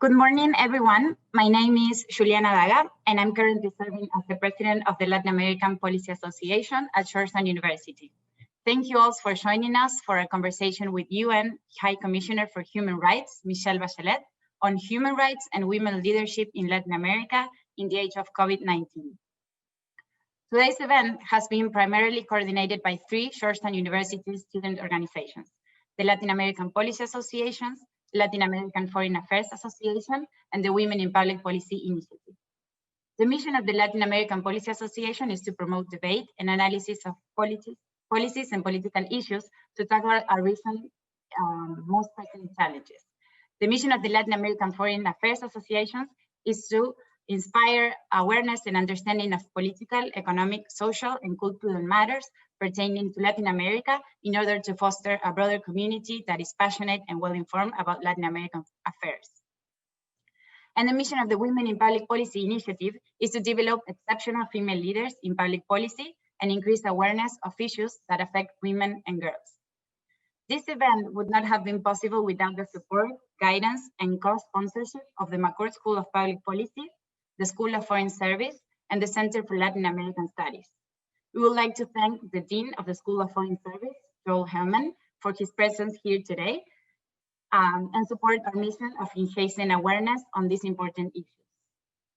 Good morning, everyone. My name is Juliana Daga, and I'm currently serving as the president of the Latin American Policy Association at Georgetown University. Thank you all for joining us for a conversation with UN High Commissioner for Human Rights, Michelle Bachelet, on human rights and women leadership in Latin America in the age of COVID-19. Today's event has been primarily coordinated by three Georgetown University student organizations: the Latin American Policy Associations, Latin American Foreign Affairs Association, and the Women in Public Policy Initiative. The mission of the Latin American Policy Association is to promote debate and analysis of policies and political issues to tackle our recent most pressing challenges. The mission of the Latin American Foreign Affairs Association is to inspire awareness and understanding of political, economic, social, and cultural matters pertaining to Latin America in order to foster a broader community that is passionate and well-informed about Latin American affairs. And the mission of the Women in Public Policy Initiative is to develop exceptional female leaders in public policy and increase awareness of issues that affect women and girls. This event would not have been possible without the support, guidance, and co-sponsorship of the McCourt School of Public Policy, the School of Foreign Service, and the Center for Latin American Studies. We would like to thank the Dean of the School of Foreign Service, Joel Hellman, for his presence here today and support our mission of increasing awareness on these important issues.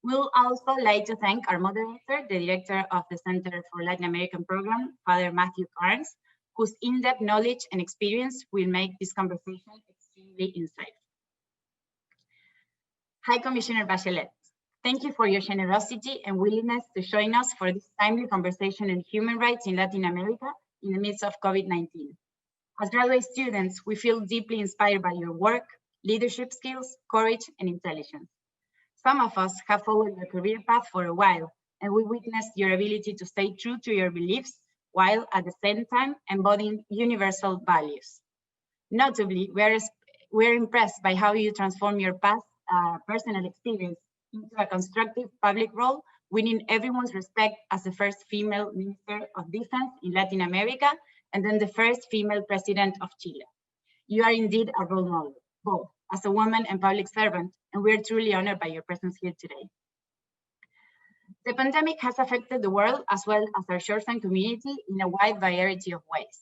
We would also like to thank our moderator, the director of the Center for Latin American Program, Father Matthew Carnes, whose in-depth knowledge and experience will make this conversation extremely insightful. High Commissioner Bachelet, thank you for your generosity and willingness to join us for this timely conversation on human rights in Latin America in the midst of COVID-19. As graduate students, we feel deeply inspired by your work, leadership skills, courage, and intelligence. Some of us have followed your career path for a while, and we witnessed your ability to stay true to your beliefs while at the same time embodying universal values. Notably, we're impressed by how you transform your past personal experience into a constructive public role, winning everyone's respect as the first female Minister of Defense in Latin America, and then the first female President of Chile. You are indeed a role model, both as a woman and public servant, and we are truly honored by your presence here today. The pandemic has affected the world as well as our Georgetown community in a wide variety of ways.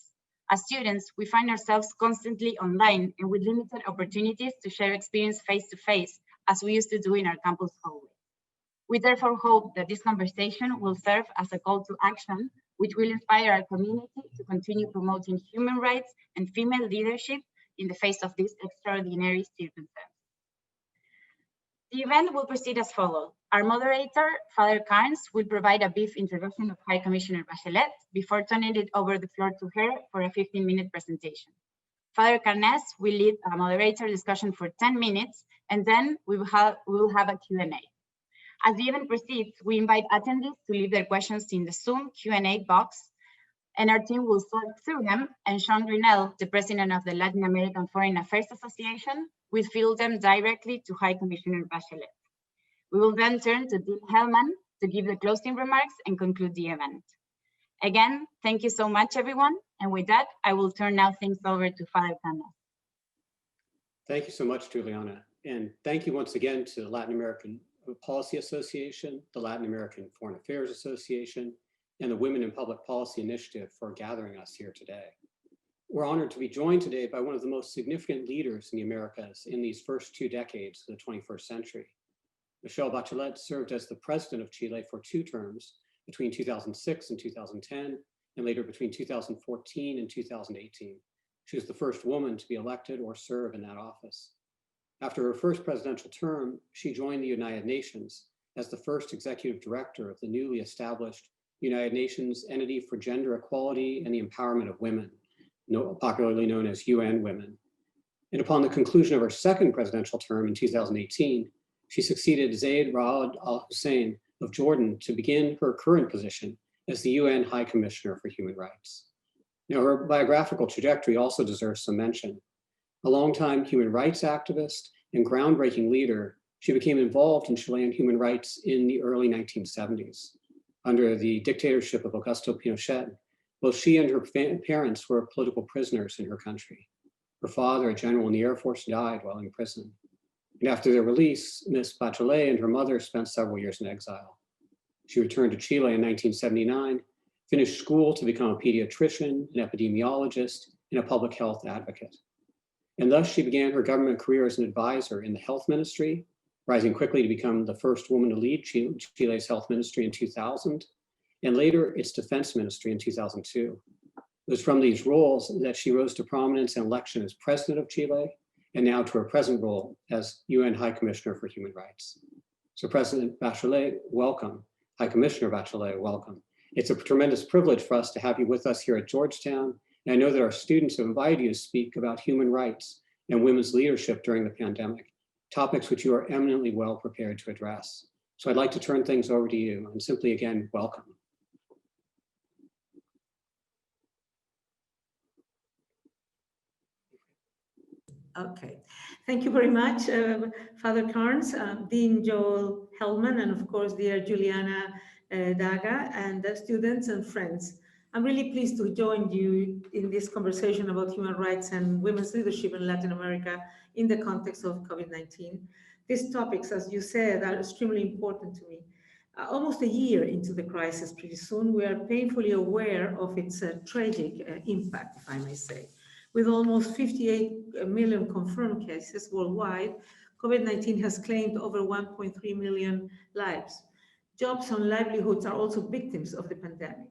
As students, we find ourselves constantly online and with limited opportunities to share experience face-to-face as we used to do in our campus hallway. We therefore hope that this conversation will serve as a call to action, which will inspire our community to continue promoting human rights and female leadership in the face of these extraordinary circumstances. The event will proceed as follows. Our moderator, Father Carnes, will provide a brief introduction of High Commissioner Bachelet before turning it over the floor to her for a 15-minute presentation. Father Carnes will lead a moderator discussion for 10 minutes, and then we will have a Q&A. As the event proceeds, we invite attendees to leave their questions in the Zoom Q&A box, and our team will sort through them, and Sean Grinnell, the president of the Latin American Foreign Affairs Association, will field them directly to High Commissioner Bachelet. We will then turn to Dean Hellman to give the closing remarks and conclude the event. Again, thank you so much, everyone. And with that, I will turn now things over to Father Carnes. Thank you so much, Juliana. And thank you once again to the Latin American Policy Association, the Latin American Foreign Affairs Association, and the Women in Public Policy Initiative for gathering us here today. We're honored to be joined today by one of the most significant leaders in the Americas in these first 2 decades of the 21st century. Michelle Bachelet served as the president of Chile for 2 terms between 2006 and 2010, and later between 2014 and 2018. She was the first woman to be elected or serve in that office. After her first presidential term, she joined the United Nations as the first executive director of the newly established United Nations Entity for Gender Equality and the Empowerment of Women, popularly known as UN Women. And upon the conclusion of her second presidential term in 2018, she succeeded Zayed Raad Al Hussein of Jordan to begin her current position as the UN High Commissioner for Human Rights. Now, her biographical trajectory also deserves some mention. A longtime human rights activist and groundbreaking leader, she became involved in Chilean human rights in the early 1970s. Under the dictatorship of Augusto Pinochet, both she and her parents were political prisoners in her country. Her father, a general in the Air Force, died while in prison. And after their release, Ms. Bachelet and her mother spent several years in exile. She returned to Chile in 1979, finished school to become a pediatrician, an epidemiologist, and a public health advocate. And thus she began her government career as an advisor in the health ministry, rising quickly to become the first woman to lead Chile's health ministry in 2000, and later its defense ministry in 2002. It was from these roles that she rose to prominence and election as president of Chile, and now to her present role as UN High Commissioner for Human Rights. So President Bachelet, welcome. High Commissioner Bachelet, welcome. It's a tremendous privilege for us to have you with us here at Georgetown. And I know that our students have invited you to speak about human rights and women's leadership during the pandemic, topics which you are eminently well prepared to address. So I'd like to turn things over to you and simply again, welcome. Okay, thank you very much, Father Carnes, Dean Joel Hellman, and of course, dear Juliana Daga, and the students and friends. I'm really pleased to join you in this conversation about human rights and women's leadership in Latin America in the context of COVID-19. These topics, as you said, are extremely important to me. Almost a year into the crisis, pretty soon, we are painfully aware of its tragic impact, if I may say. With almost 58 million confirmed cases worldwide, COVID-19 has claimed over 1.3 million lives. Jobs and livelihoods are also victims of the pandemic.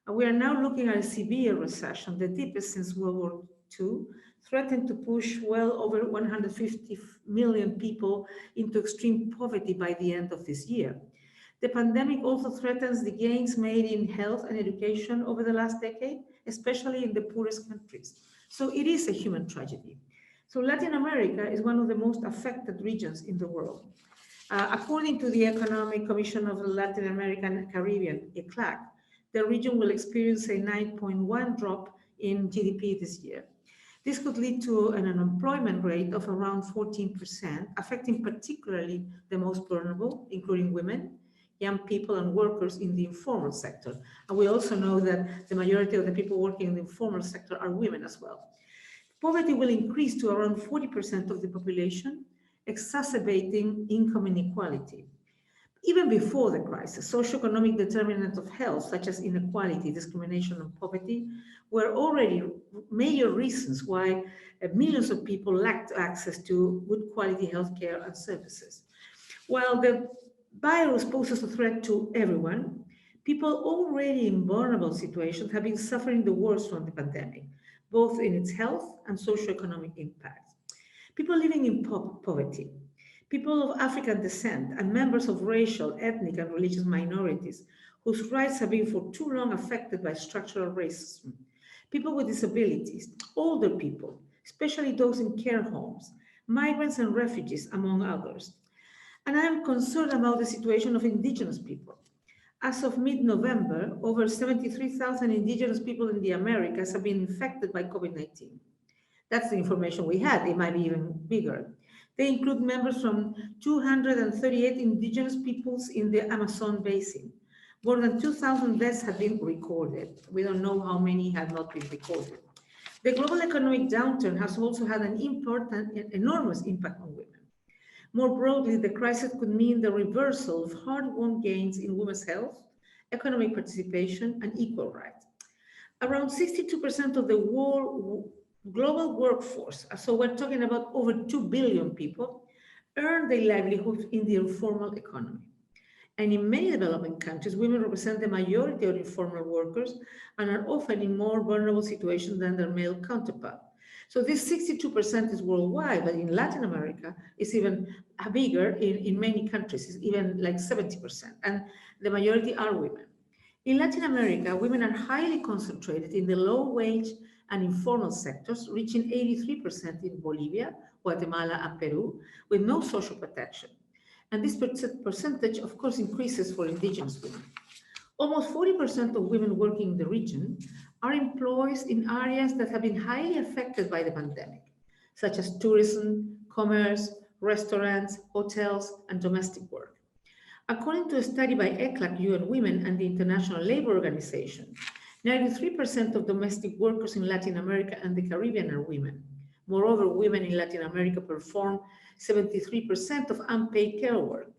And we are now looking at a severe recession, the deepest since World War II, threatened to push well over 150 million people into extreme poverty by the end of this year. The pandemic also threatens the gains made in health and education over the last decade, especially in the poorest countries. So it is a human tragedy. So Latin America is one of the most affected regions in the world. According to the Economic Commission of Latin America and Caribbean, ECLAC, the region will experience a 9.1 drop in GDP this year. This could lead to an unemployment rate of around 14%, affecting particularly the most vulnerable, including women, young people and workers in the informal sector. And we also know that the majority of the people working in the informal sector are women as well. Poverty will increase to around 40% of the population, exacerbating income inequality. Even before the crisis, socioeconomic determinants of health, such as inequality, discrimination, and poverty, were already major reasons why millions of people lacked access to good quality healthcare and services. While the virus poses a threat to everyone, people already in vulnerable situations have been suffering the worst from the pandemic, both in its health and socioeconomic impacts. People living in poverty, people of African descent, and members of racial, ethnic, and religious minorities whose rights have been for too long affected by structural racism, people with disabilities, older people, especially those in care homes, migrants and refugees, among others. And I am concerned about the situation of indigenous people. As of mid-November, over 73,000 indigenous people in the Americas have been infected by COVID-19. That's the information we had. It might be even bigger. They include members from 238 indigenous peoples in the Amazon basin. More than 2,000 deaths have been recorded. We don't know how many have not been recorded. The global economic downturn has also had an enormous impact on women. More broadly, the crisis could mean the reversal of hard-won gains in women's health, economic participation, and equal rights. Around 62% of the global workforce, so we're talking about over 2 billion people, earn their livelihood in the informal economy. And in many developing countries, women represent the majority of informal workers and are often in more vulnerable situations than their male counterpart. So this 62% is worldwide, but in Latin America, it's even bigger in many countries, it's even like 70%, and the majority are women. In Latin America, women are highly concentrated in the low-wage and informal sectors, reaching 83% in Bolivia, Guatemala, and Peru, with no social protection. And this percentage, of course, increases for indigenous women. Almost 40% of women working in the region are employed in areas that have been highly affected by the pandemic, such as tourism, commerce, restaurants, hotels, and domestic work. According to a study by ECLAC, UN Women, and the International Labour Organization, 93% of domestic workers in Latin America and the Caribbean are women. Moreover, women in Latin America perform 73% of unpaid care work.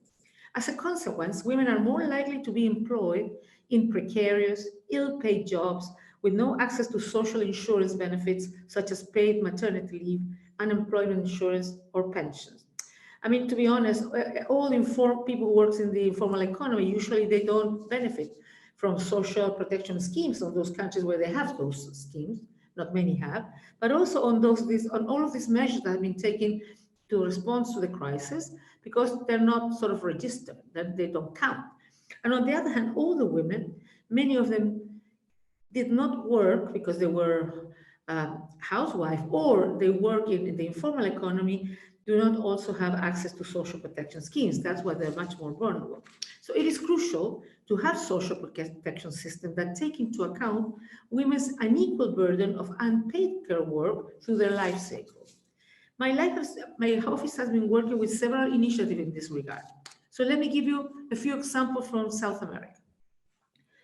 As a consequence, women are more likely to be employed in precarious, ill-paid jobs with no access to social insurance benefits such as paid maternity leave, unemployment insurance, or pensions. I mean, to be honest, all informed people who work in the informal economy, usually they don't benefit from social protection schemes on those countries where they have those schemes. Not many have, but also on on all of these measures that have been taken to respond to the crisis, because they're not sort of registered, that they don't count. And on the other hand, all the women, many of them did not work because they were housewife, or they work in the informal economy, do not also have access to social protection schemes. That's why they're much more vulnerable. So it is crucial to have social protection systems that take into account women's unequal burden of unpaid care work through their life cycle. My office has been working with several initiatives in this regard. So let me give you a few examples from South America.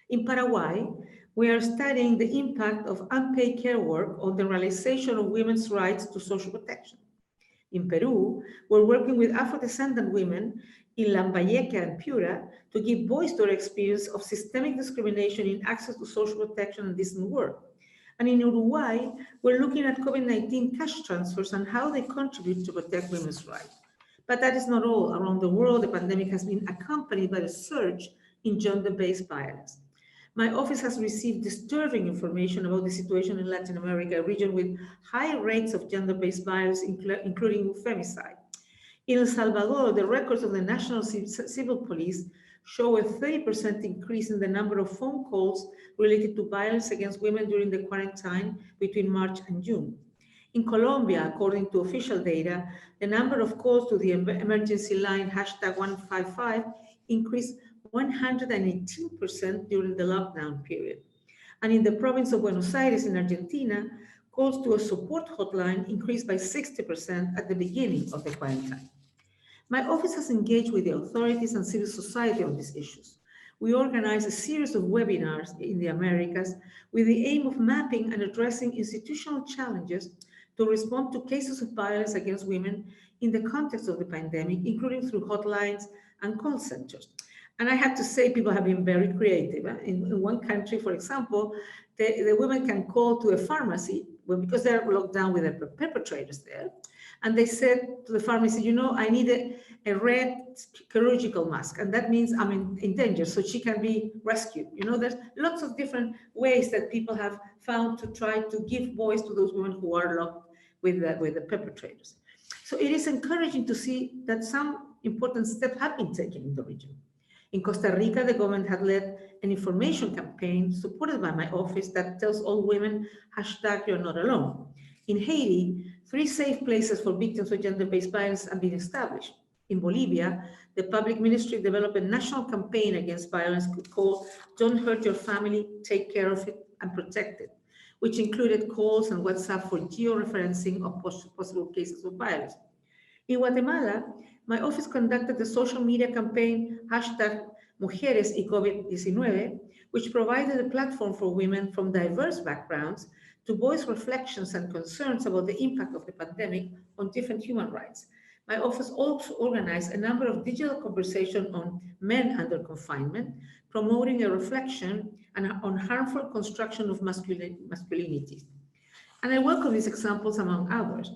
In Paraguay, we are studying the impact of unpaid care work on the realization of women's rights to social protection. In Peru, we're working with Afro-descendant women in Lambayeque and Piura to give voice to their experience of systemic discrimination in access to social protection and decent work. And in Uruguay, we're looking at COVID-19 cash transfers and how they contribute to protect women's rights. But that is not all. Around the world, the pandemic has been accompanied by a surge in gender-based violence. My office has received disturbing information about the situation in Latin America, a region with high rates of gender-based violence, including femicide. In El Salvador, the records of the National Civil Police show a 30% increase in the number of phone calls related to violence against women during the quarantine between March and June. In Colombia, according to official data, the number of calls to the emergency line #155 increased 118% during the lockdown period. And in the province of Buenos Aires in Argentina, calls to a support hotline increased by 60% at the beginning of the quarantine. My office has engaged with the authorities and civil society on these issues. We organized a series of webinars in the Americas with the aim of mapping and addressing institutional challenges to respond to cases of violence against women in the context of the pandemic, including through hotlines and call centers. And I have to say, people have been very creative. In one country, for example, the women can call to a pharmacy because they're locked down with the perpetrators there. And they said to the pharmacy, you know, I need a red chirurgical mask. And that means I'm in danger, so she can be rescued. You know, there's lots of different ways that people have found to try to give voice to those women who are locked with the perpetrators. So it is encouraging to see that some important steps have been taken in the region. In Costa Rica, the government had led an information campaign supported by my office that tells all women, #you're not alone. In Haiti, 3 safe places for victims of gender-based violence have been established. In Bolivia, the public ministry developed a national campaign against violence called Don't Hurt Your Family, Take Care of It and Protect It, which included calls and WhatsApp for geo-referencing of possible cases of violence. In Guatemala, my office conducted the social media campaign #MujeresYCovid-19, which provided a platform for women from diverse backgrounds to voice reflections and concerns about the impact of the pandemic on different human rights. My office also organized a number of digital conversations on men under confinement, promoting a reflection on harmful construction of masculinity. And I welcome these examples among others.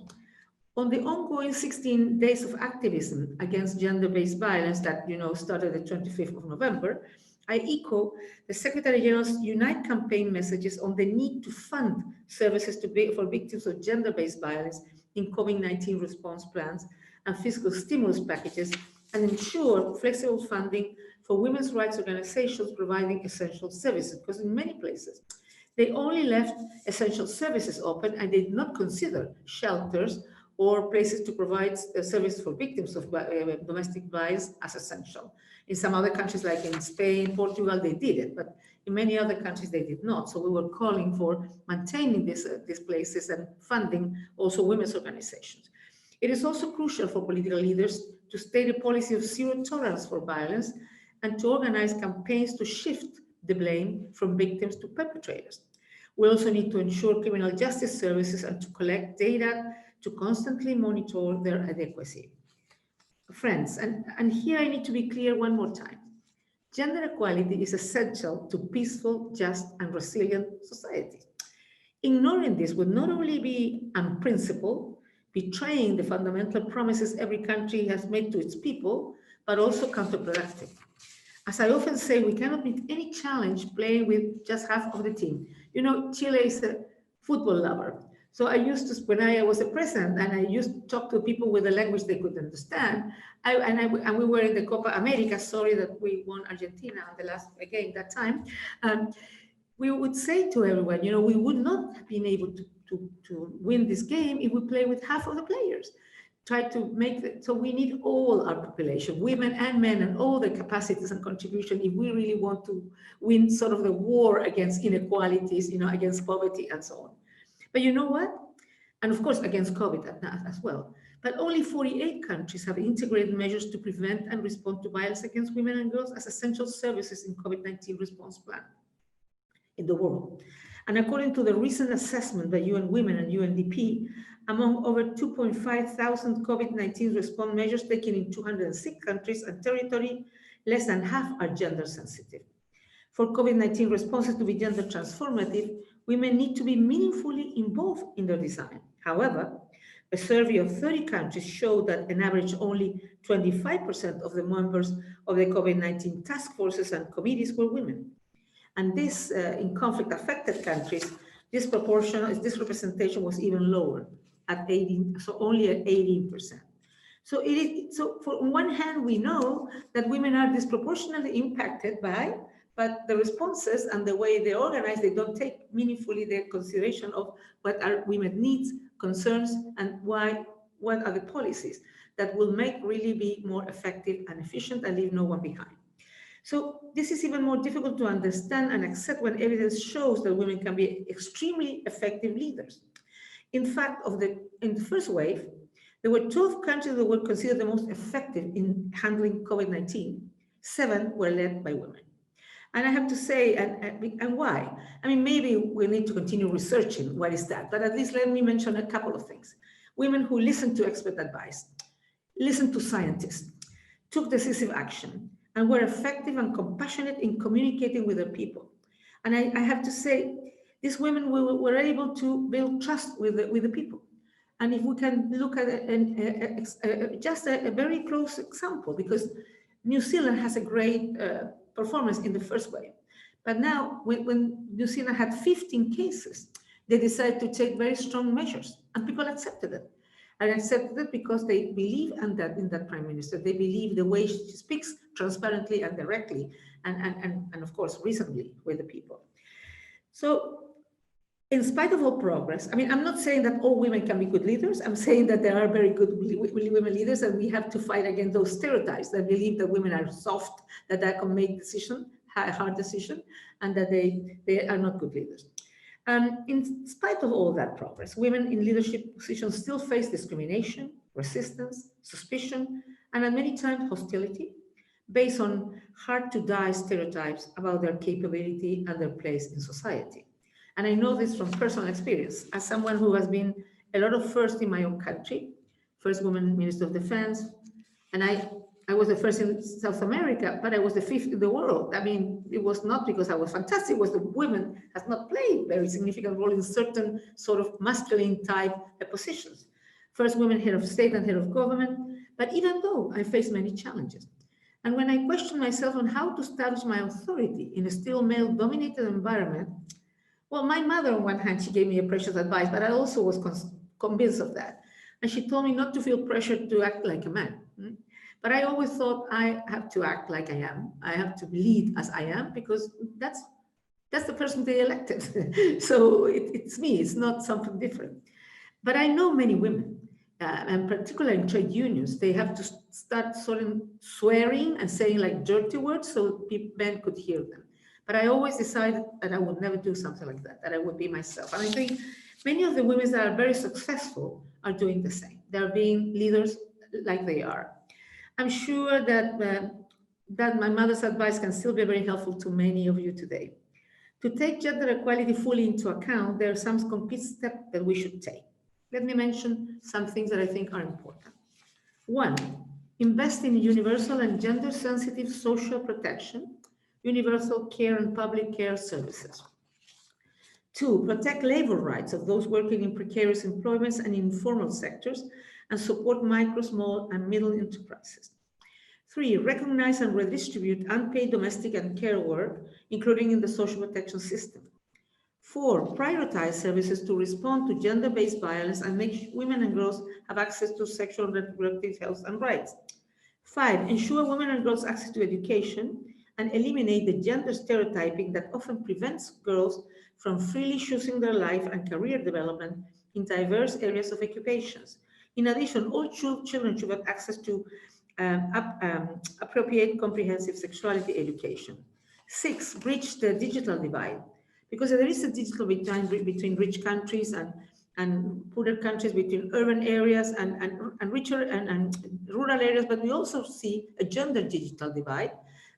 On the ongoing 16 days of activism against gender-based violence that started the 25th of November, I echo the Secretary General's Unite campaign messages on the need to fund services for victims of gender-based violence in COVID-19 response plans and fiscal stimulus packages, and ensure flexible funding for women's rights organizations providing essential services, because in many places, they only left essential services open and did not consider shelters or places to provide services for victims of domestic violence as essential. In some other countries, like in Spain, Portugal, they did it, but in many other countries, they did not. So we were calling for maintaining these places and funding also women's organizations. It is also crucial for political leaders to state a policy of zero tolerance for violence and to organize campaigns to shift the blame from victims to perpetrators. We also need to ensure criminal justice services and to collect data to constantly monitor their adequacy. Friends, and here I need to be clear one more time. Gender equality is essential to peaceful, just, and resilient society. Ignoring this would not only be unprincipled, betraying the fundamental promises every country has made to its people, but also counterproductive. As I often say, we cannot meet any challenge playing with just half of the team. You know, Chile is a football lover. So I used to, when I was a president, and I used to talk to people with a language they could understand, and we were in the Copa America, sorry that we won Argentina on the last game that time, we would say to everyone, you know, we would not have been able to win this game if we play with half of the players. Try to make it, so we need all our population, women and men, and all the capacities and contribution if we really want to win sort of the war against inequalities, you know, against poverty and so on. But you know what? And of course, against COVID as well. But only 48 countries have integrated measures to prevent and respond to violence against women and girls as essential services in COVID-19 response plan in the world. And according to the recent assessment by UN Women and UNDP, among over 2,500 COVID-19 response measures taken in 206 countries and territory, less than half are gender sensitive. For COVID-19 responses to be gender transformative, women need to be meaningfully involved in their design. However, a survey of 30 countries showed that on average only 25% of the members of the COVID-19 task forces and committees were women. And this, in conflict-affected countries, this representation was even lower at 18, so only at 18%. So on one hand, we know that women are disproportionately impacted by, but the responses and the way they organize, they don't take meaningfully the consideration of what are women's needs, concerns, and what are the policies that will make really be more effective and efficient and leave no one behind. So this is even more difficult to understand and accept when evidence shows that women can be extremely effective leaders. In fact, in the first wave, there were 12 countries that were considered the most effective in handling COVID-19. 7 were led by women. And I have to say, and why? I mean, maybe we need to continue researching what is that, but at least let me mention a couple of things. Women who listened to expert advice, listened to scientists, took decisive action, and were effective and compassionate in communicating with their people. And I have to say, these women were able to build trust with the people. And if we can look at just a very close example, because New Zealand has a great performance in the first wave. But now, when New Zealand had 15 cases, they decided to take very strong measures, and people accepted it. And accepted it because they believe in that prime minister. They believe the way she speaks transparently and directly, and of course, reasonably with the people. So, in spite of all progress, I mean, I'm not saying that all women can be good leaders. I'm saying that there are very good women leaders, and we have to fight against those stereotypes that believe that women are soft, that they can make hard decisions, and that they are not good leaders. In spite of all that progress, women in leadership positions still face discrimination, resistance, suspicion, and at many times hostility, based on hard-to-die stereotypes about their capability and their place in society. And I know this from personal experience, as someone who has been a lot of first in my own country, first woman Minister of Defense, and I was the first in South America, but I was the 5th in the world. I mean, it was not because I was fantastic, it was the women has not played a very significant role in certain sort of masculine type positions. First women head of state and head of government, but even though I faced many challenges. And when I questioned myself on how to establish my authority in a still male-dominated environment, well, my mother, on one hand, she gave me a precious advice, but I also was convinced of that. And she told me not to feel pressured to act like a man. But I always thought I have to act like I am. I have to lead as I am, because that's the person they elected. So it's me, it's not something different. But I know many women, and particularly in trade unions, they have to start sort of swearing and saying like dirty words so men could hear them. But I always decided that I would never do something like that I would be myself. And I think many of the women that are very successful are doing the same. They're being leaders like they are. I'm sure that my mother's advice can still be very helpful to many of you today. To take gender equality fully into account, there are some concrete steps that we should take. Let me mention some things that I think are important. One, invest in universal and gender-sensitive social protection, universal care and public care services. Two, protect labor rights of those working in precarious employments and informal sectors and support micro, small, and middle enterprises. Three, recognize and redistribute unpaid domestic and care work, including in the social protection system. Four, prioritize services to respond to gender-based violence and make women and girls have access to sexual and reproductive health and rights. Five, ensure women and girls access to education and eliminate the gender stereotyping that often prevents girls from freely choosing their life and career development in diverse areas of occupations. In addition, all children should have access to appropriate comprehensive sexuality education. Six, bridge the digital divide, because there is a digital divide between rich countries and poorer countries, between urban areas and richer and rural areas, but we also see a gender digital divide,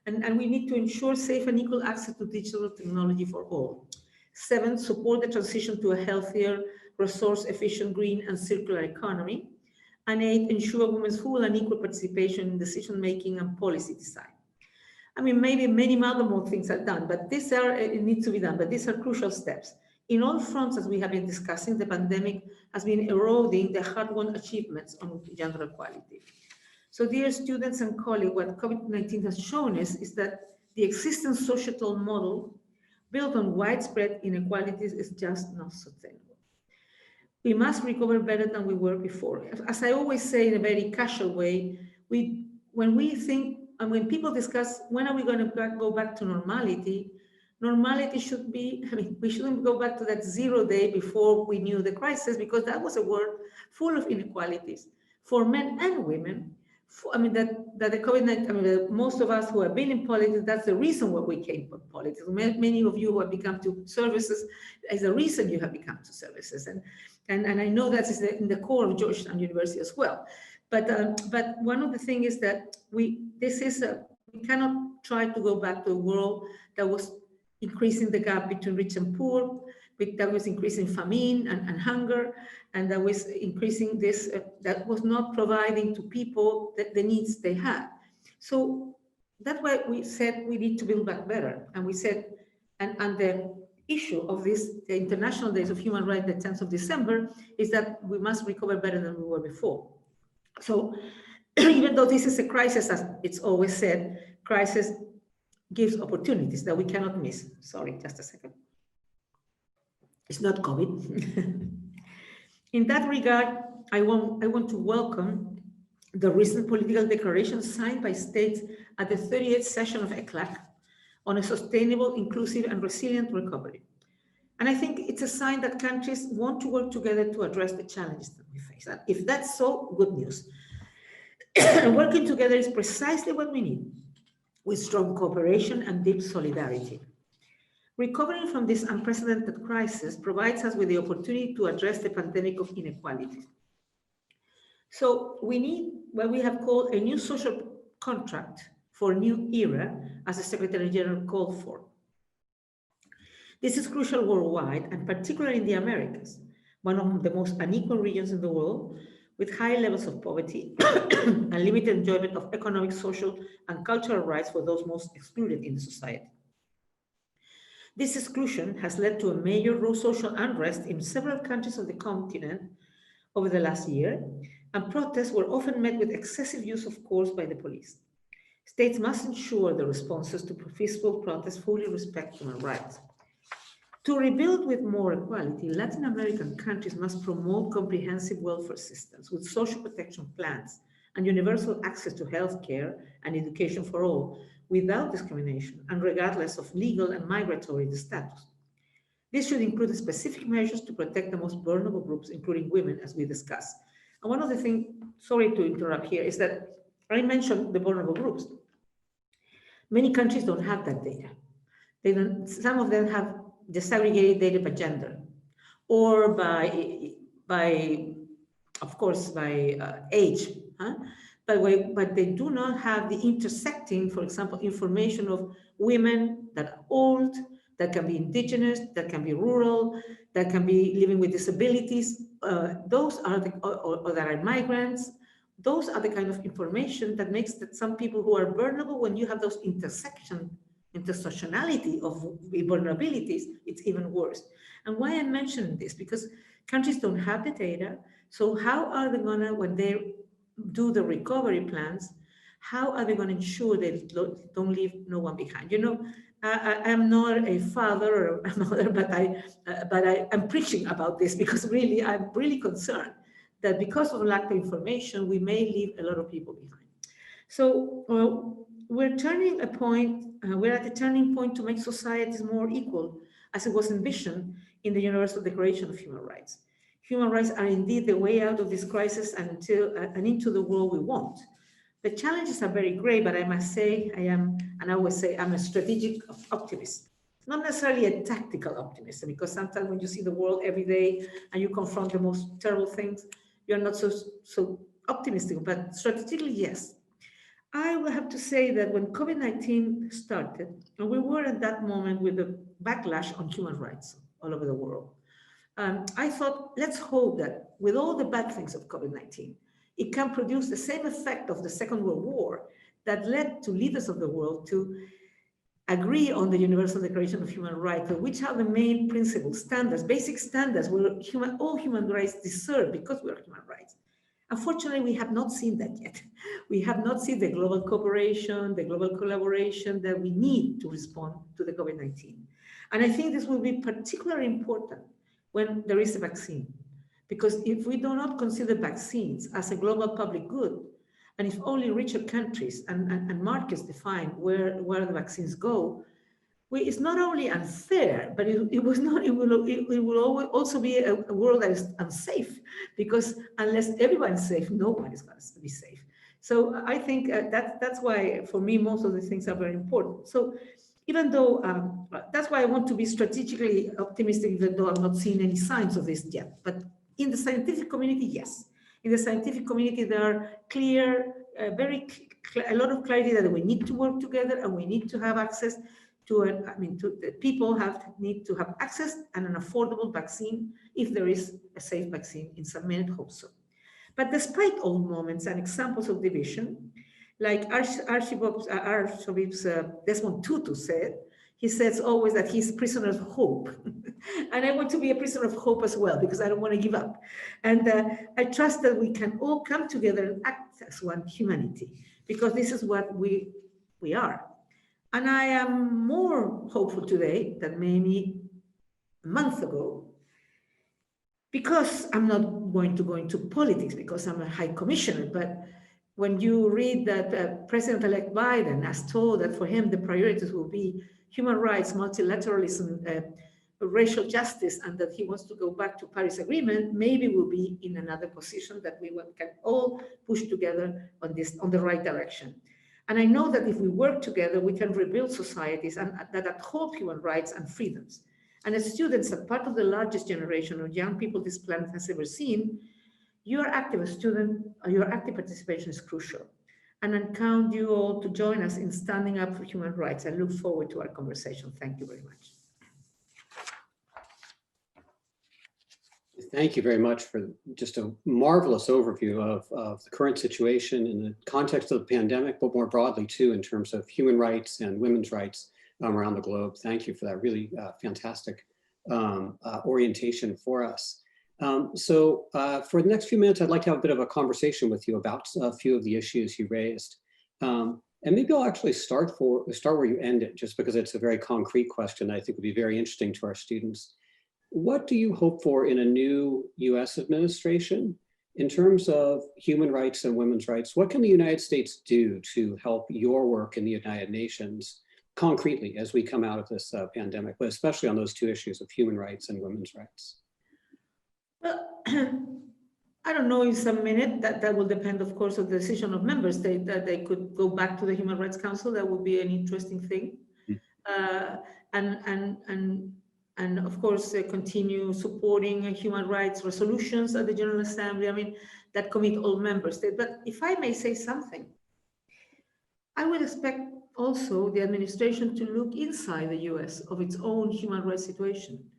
and we need to ensure safe and equal access to digital technology for all. Seven, support the transition to a healthier, resource-efficient, green and circular economy. And eight, ensure women's full and equal participation in decision-making and policy design. I mean, maybe many other more things are done, but these are, it needs to be done, but these are crucial steps. In all fronts, as we have been discussing, the pandemic has been eroding the hard-won achievements on gender equality. So dear students and colleagues, what COVID-19 has shown us is that the existing societal model built on widespread inequalities is just not sustainable. We must recover better than we were before. As I always say in a very casual way, when we think and when people discuss when are we going to go back to normality, normality should be, I mean, we shouldn't go back to that 0 day before we knew the crisis, because that was a world full of inequalities for men and women. I mean, that the COVID-19, I mean, most of us who have been in politics, that's the reason why we came to politics. Many of you who have become to services is the reason you have become to services. And I know that is in the core of Georgetown University as well. But one of the things is that we cannot try to go back to a world that was increasing the gap between rich and poor, that was increasing famine and hunger, and that was increasing this, that was not providing to people the needs they had. So that's why we said we need to build back better. And we said, and the issue of this, the International Days of Human Rights, the 10th of December, is that we must recover better than we were before. So even though this is a crisis, as it's always said, crisis gives opportunities that we cannot miss. Sorry, just a second. It's not COVID. In that regard, I want to welcome the recent political declaration signed by states at the 38th session of ECLAC on a sustainable, inclusive, and resilient recovery. And I think it's a sign that countries want to work together to address the challenges that we face. And if that's so, good news. And working together is precisely what we need, with strong cooperation and deep solidarity. Recovering from this unprecedented crisis provides us with the opportunity to address the pandemic of inequality. So we need what we have called a new social contract for a new era, as the Secretary General called for. This is crucial worldwide, and particularly in the Americas, one of the most unequal regions in the world, with high levels of poverty and limited enjoyment of economic, social, and cultural rights for those most excluded in the society. This exclusion has led to a major social unrest in several countries of the continent over the last year, and protests were often met with excessive use of force by the police. States must ensure the responses to peaceful protests fully respect human rights. To rebuild with more equality, Latin American countries must promote comprehensive welfare systems with social protection plans and universal access to health care and education for all, without discrimination and regardless of legal and migratory status. This should include specific measures to protect the most vulnerable groups, including women, as we discussed. And one of the things, sorry to interrupt here, is that I mentioned the vulnerable groups. Many countries don't have that data. Some of them have disaggregated data by gender or by of course, by age. But they do not have the intersecting, for example, information of women that are old, that can be indigenous, that can be rural, that can be living with disabilities, those are the, or that are migrants, those are the kind of information that makes that some people who are vulnerable, when you have those intersectionality of vulnerabilities, it's even worse. And why I'm mentioning this, because countries don't have the data. So how are they gonna, when they do the recovery plans, how are they gonna ensure they don't leave no one behind? You know, I'm not a father or a mother, but I'm preaching about this because really, I'm really concerned that because of lack of information, we may leave a lot of people behind. So we're turning a point, we're at a turning point to make societies more equal, as it was envisioned in the Universal Declaration of Human Rights. Human rights are indeed the way out of this crisis and into the world we want. The challenges are very great, but I must say I always say I'm a strategic optimist, not necessarily a tactical optimist, because sometimes when you see the world every day and you confront the most terrible things, you're not so optimistic, but strategically, yes. I will have to say that when COVID-19 started, and we were at that moment with the backlash on human rights all over the world, I thought, let's hope that with all the bad things of COVID-19, it can produce the same effect of the Second World War that led to leaders of the world to agree on the Universal Declaration of Human Rights, which are the main principles, standards, basic standards where all human rights deserve because we are human rights. Unfortunately, we have not seen that yet. We have not seen the global cooperation, the global collaboration that we need to respond to the COVID-19. And I think this will be particularly important when there is a vaccine. Because if we do not consider vaccines as a global public good, and if only richer countries and markets define where the vaccines go, it's not only unfair, but it will also be a world that is unsafe, because unless everyone's safe, no one is going to be safe. So I think that's why, for me, most of the things are very important. So even though, that's why I want to be strategically optimistic, even though I'm not seeing any signs of this yet. But in the scientific community, yes. In the scientific community, there are a lot of clarity that we need to work together and we need to have access to people need to have access and an affordable vaccine if there is a safe vaccine in some minute, hope so. But despite all moments and examples of division, like Archbishop Desmond Tutu said, he says always that he's a prisoner of hope. And I want to be a prisoner of hope as well, because I don't want to give up. And I trust that we can all come together and act as one humanity, because this is what we are. And I am more hopeful today than maybe a month ago, because I'm not going to go into politics because I'm a high commissioner, but when you read that President-elect Biden has told that for him the priorities will be human rights, multilateralism, racial justice, and that he wants to go back to Paris Agreement, maybe we'll be in another position that we can all push together on the right direction. And I know that if we work together, we can rebuild societies that uphold human rights and freedoms. And as students, as part of the largest generation of young people this planet has ever seen, your active student, your active participation is crucial. And I count you all to join us in standing up for human rights. I look forward to our conversation. Thank you very much. Thank you very much for just a marvelous overview of the current situation in the context of the pandemic, but more broadly too, in terms of human rights and women's rights around the globe. Thank you for that really fantastic orientation for us. So for the next few minutes, I'd like to have a bit of a conversation with you about a few of the issues you raised. And maybe I'll actually start where you ended, just because it's a very concrete question that I think would be very interesting to our students. What do you hope for in a new US administration in terms of human rights and women's rights? What can the United States do to help your work in the United Nations concretely as we come out of this pandemic, but especially on those two issues of human rights and women's rights? Well, I don't know in some minute, that will depend, of course, on the decision of member states, that they could go back to the Human Rights Council. That would be an interesting thing. And of course, continue supporting human rights resolutions at the General Assembly. I mean, that commit all member states. But if I may say something, I would expect also the administration to look inside the US of its own human rights situation.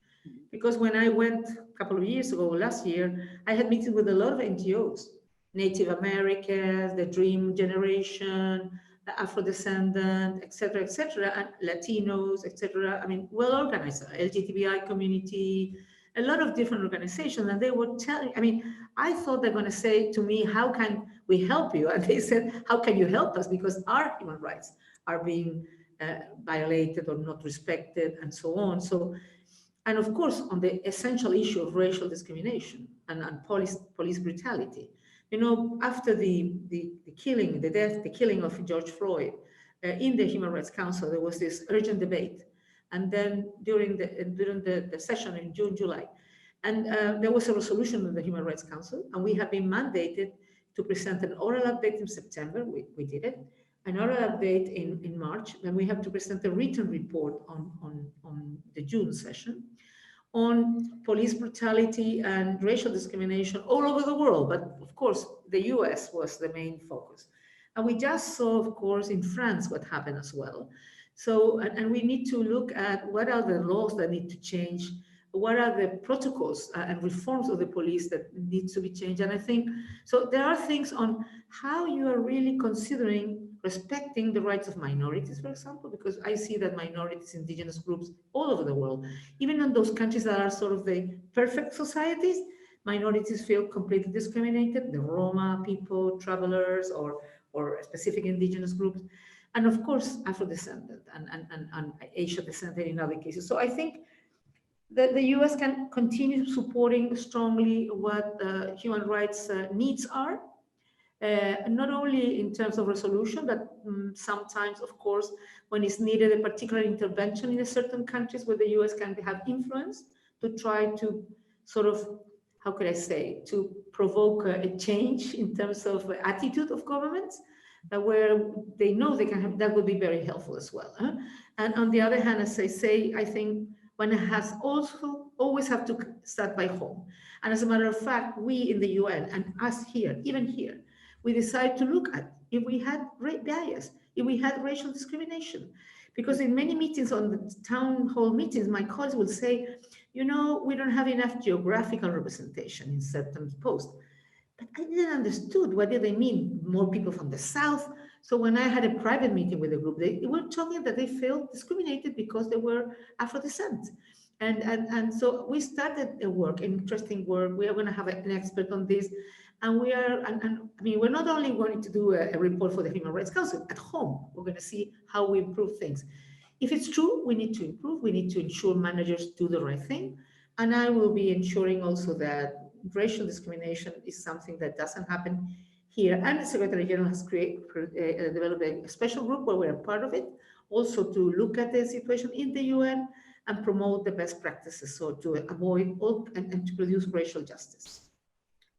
Because when I went a couple of years ago, last year, I had meetings with a lot of NGOs, Native Americans, the Dream Generation, the Afro-descendant, et cetera, and Latinos, et cetera. I mean, well-organized, LGBTI community, a lot of different organizations. And they were telling, I mean, I thought they're going to say to me, how can we help you? And they said, how can you help us? Because our human rights are being violated or not respected and so on. So, and of course, on the essential issue of racial discrimination and police brutality. You know, after the killing of George Floyd, in the Human Rights Council, there was this urgent debate. And then during the session in June, July, and there was a resolution in the Human Rights Council, and we have been mandated to present an oral update in September. We did it. An oral update in March, and we have to present a written report on the June session on police brutality and racial discrimination all over the world. But of course, the US was the main focus. And we just saw, of course, in France what happened as well. So, and we need to look at what are the laws that need to change, what are the protocols and reforms of the police that needs to be changed. And I think, so there are things on how you are really considering respecting the rights of minorities, for example, because I see that minorities, indigenous groups all over the world, even in those countries that are sort of the perfect societies, minorities feel completely discriminated, the Roma people, travelers, or specific indigenous groups. And of course, Afro-descendant and Asia-descendant in other cases. So I think that the US can continue supporting strongly what human rights needs are, not only in terms of resolution, but sometimes, of course, when it's needed a particular intervention in a certain countries where the US can have influence to try to sort of, how could I say, to provoke a change in terms of attitude of governments, where they know they can have, that would be very helpful as well. Huh? And on the other hand, as I say, I think one has also always have to start by home. And as a matter of fact, we in the UN and us here, even here, we decided to look at if we had bias, if we had racial discrimination. Because in many meetings, on the town hall meetings, my colleagues will say, you know, we don't have enough geographical representation in certain posts. But I didn't understood what did they mean, more people from the South. So when I had a private meeting with the group, they were talking that they felt discriminated because they were Afro descent. And so we started a work, interesting work. We are going to have an expert on this. And we are, and I mean, we're not only going to do a report for the Human Rights Council at home, we're going to see how we improve things. If it's true, we need to improve. We need to ensure managers do the right thing. And I will be ensuring also that racial discrimination is something that doesn't happen here. And the Secretary General has developed a special group where we're a part of it, also to look at the situation in the UN and promote the best practices, so to avoid all and to produce racial justice.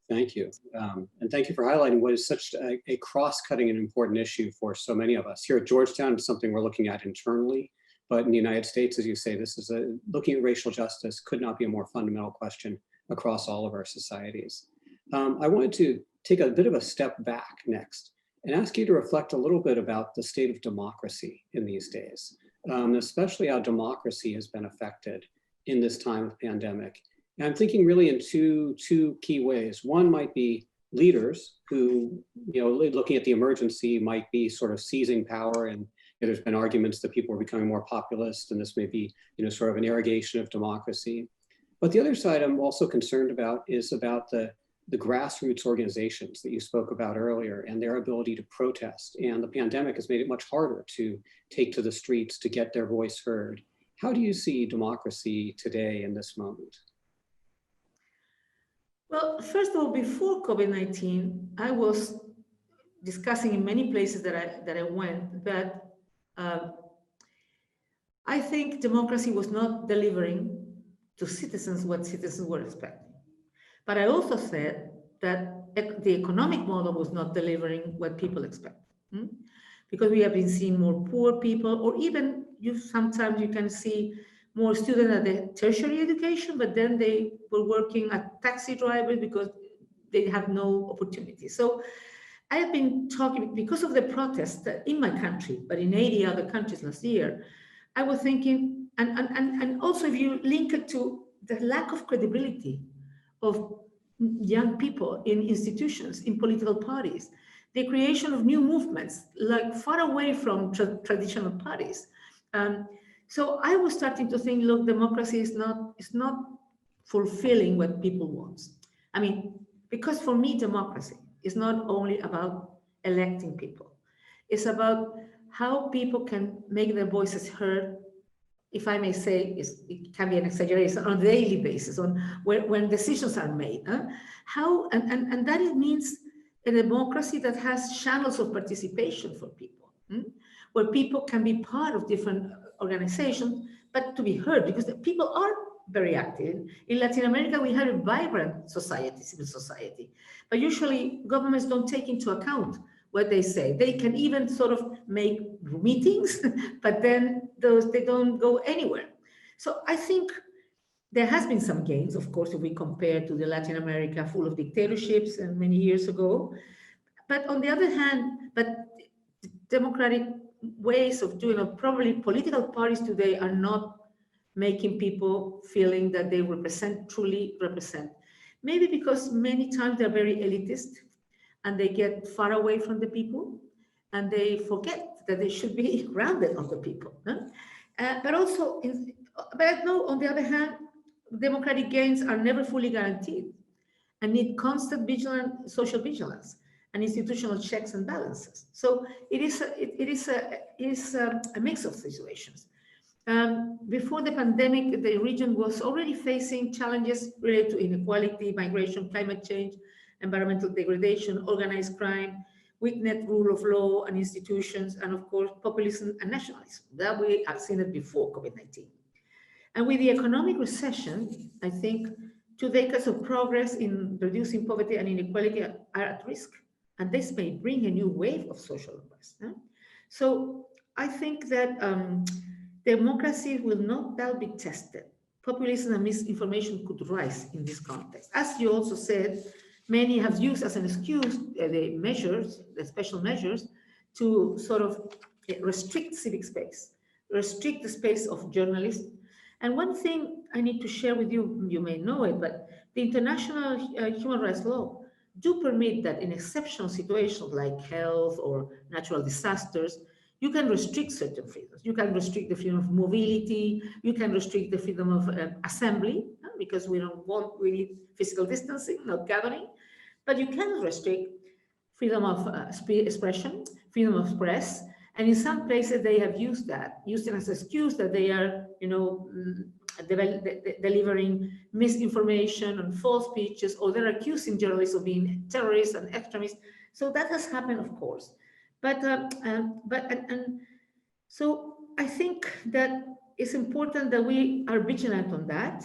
Thank you. And thank you for highlighting what is such a cross-cutting and important issue for so many of us. Here at Georgetown, it's something we're looking at internally, but in the United States, as you say, this is looking at racial justice could not be a more fundamental question across all of our societies. I wanted to take a bit of a step back next and ask you to reflect a little bit about the state of democracy in these days, especially how democracy has been affected in this time of pandemic. And I'm thinking really in two key ways. One might be leaders who, you know, looking at the emergency might be sort of seizing power, and there's been arguments that people are becoming more populist, and this may be, you know, sort of an irrigation of democracy. But the other side I'm also concerned about is about the grassroots organizations that you spoke about earlier and their ability to protest. And the pandemic has made it much harder to take to the streets to get their voice heard. How do you see democracy today in this moment? Well, first of all, before COVID-19, I was discussing in many places that I went that I think democracy was not delivering to citizens what citizens were expecting. But I also said that the economic model was not delivering what people expect. Because we have been seeing more poor people, or even sometimes you can see more students at the tertiary education, but then they were working as taxi drivers because they have no opportunity. So I have been talking, because of the protests in my country, but in 80 other countries last year, I was thinking, and also if you link it to the lack of credibility of young people in institutions, in political parties, the creation of new movements, like far away from traditional parties. So I was starting to think, look, democracy is not fulfilling what people want. I mean, because for me, democracy is not only about electing people. It's about how people can make their voices heard, if I may say, it can be an exaggeration, on a daily basis, on when decisions are made. How and that it means a democracy that has channels of participation for people, where people can be part of different organizations, but to be heard, because the people are very active. In Latin America, we have a vibrant society, civil society, but usually governments don't take into account what they say. They can even sort of make meetings, but then they don't go anywhere. So I think there has been some gains, of course, if we compare to the Latin America full of dictatorships and many years ago. But on the other hand, democratic ways of doing it, probably political parties today are not making people feeling that they truly represent. Maybe because many times they're very elitist and they get far away from the people and they forget that they should be grounded on the people. But also, but no, on the other hand, democratic gains are never fully guaranteed and need constant social vigilance and institutional checks and balances. So it is a mix of situations. Before the pandemic, the region was already facing challenges related to inequality, migration, climate change, environmental degradation, organized crime, weak net rule of law and institutions, and of course, populism and nationalism. That we have seen it before COVID-19. And with the economic recession, I think 2 decades of progress in reducing poverty and inequality are at risk. And this may bring a new wave of social unrest. So I think that democracy will not doubt be tested. Populism and misinformation could rise in this context. As you also said, many have used as an excuse the special measures to sort of restrict civic space, restrict the space of journalists. And one thing I need to share with you, you may know it, but the international human rights law do permit that in exceptional situations like health or natural disasters, you can restrict certain freedoms. You can restrict the freedom of mobility. You can restrict the freedom of assembly, because we don't want really physical distancing, not gathering. But you can restrict freedom of expression, freedom of press. And in some places, they have used it as an excuse that they are, delivering misinformation and false speeches, or they're accusing journalists of being terrorists and extremists. So that has happened, of course. So I think that it's important that we are vigilant on that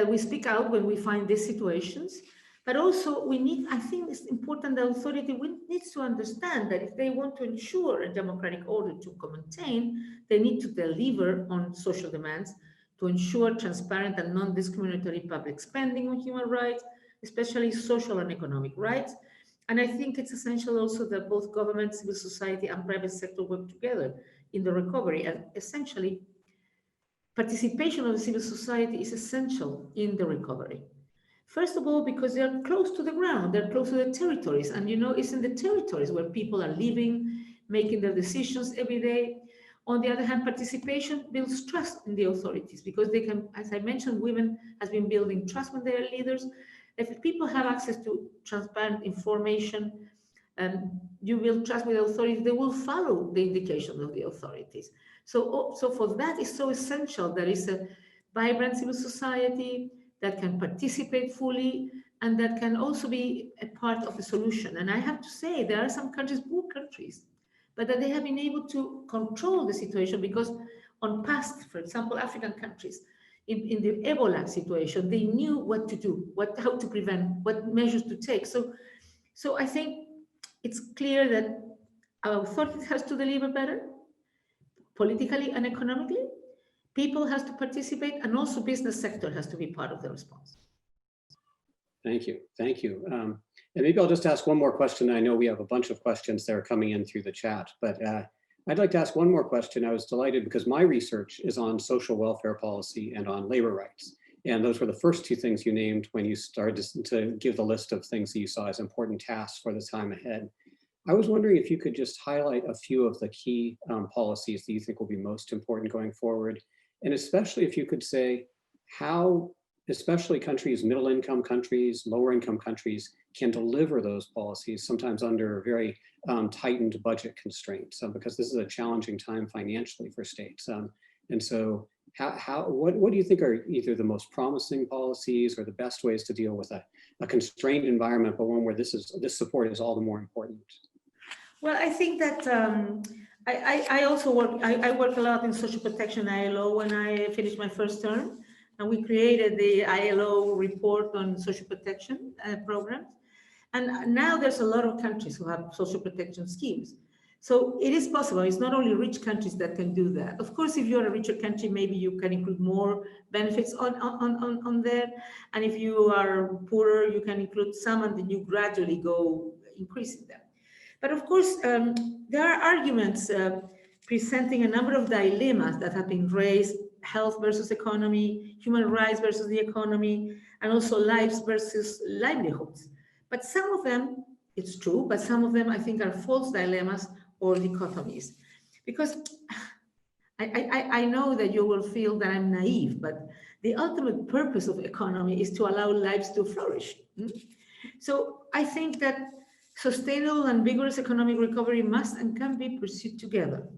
we speak out when we find these situations. But also I think it's important that authority needs to understand that if they want to ensure a democratic order to maintain, they need to deliver on social demands to ensure transparent and non-discriminatory public spending on human rights, especially social and economic rights. And I think it's essential also that both government, civil society, and private sector work together in the recovery. And essentially, participation of the civil society is essential in the recovery. First of all, because they're close to the ground, they're close to the territories. And it's in the territories where people are living, making their decisions every day. On the other hand, participation builds trust in the authorities because they can, as I mentioned, women has been building trust when they are leaders. If people have access to transparent information and you build trust with the authorities, they will follow the indication of the authorities. So for that, it's so essential that it's a vibrant civil society that can participate fully and that can also be a part of the solution. And I have to say, there are some countries, poor countries, but that they have been able to control the situation because on past, for example, African countries, in the Ebola situation, they knew what to do, how to prevent, what measures to take. So I think it's clear that our authorities has to deliver better, politically and economically. People has to participate, and also business sector has to be part of the response. Thank you. And maybe I'll just ask one more question. I know we have a bunch of questions that are coming in through the chat, but I'd like to ask one more question. I was delighted because my research is on social welfare policy and on labor rights. And those were the first two things you named when you started to give the list of things that you saw as important tasks for the time ahead. I was wondering if you could just highlight a few of the key policies that you think will be most important going forward. And especially if you could say how, especially countries, middle income countries, lower income countries, can deliver those policies, sometimes under very tightened budget constraints, because this is a challenging time financially for states. And so what do you think are either the most promising policies or the best ways to deal with a constrained environment, but one where this support is all the more important? Well, I think that I also work a lot in social protection ILO when I finished my first term, and we created the ILO report on social protection programs. And now there's a lot of countries who have social protection schemes. So it is possible. It's not only rich countries that can do that. Of course, if you're a richer country, maybe you can include more benefits on there. And if you are poorer, you can include some, and then you gradually go increasing them. But of course, there are arguments presenting a number of dilemmas that have been raised: health versus economy, human rights versus the economy, and also lives versus livelihoods. But some of them, it's true, but some of them I think are false dilemmas or dichotomies. Because I know that you will feel that I'm naive, but the ultimate purpose of economy is to allow lives to flourish. So I think that sustainable and vigorous economic recovery must and can be pursued together.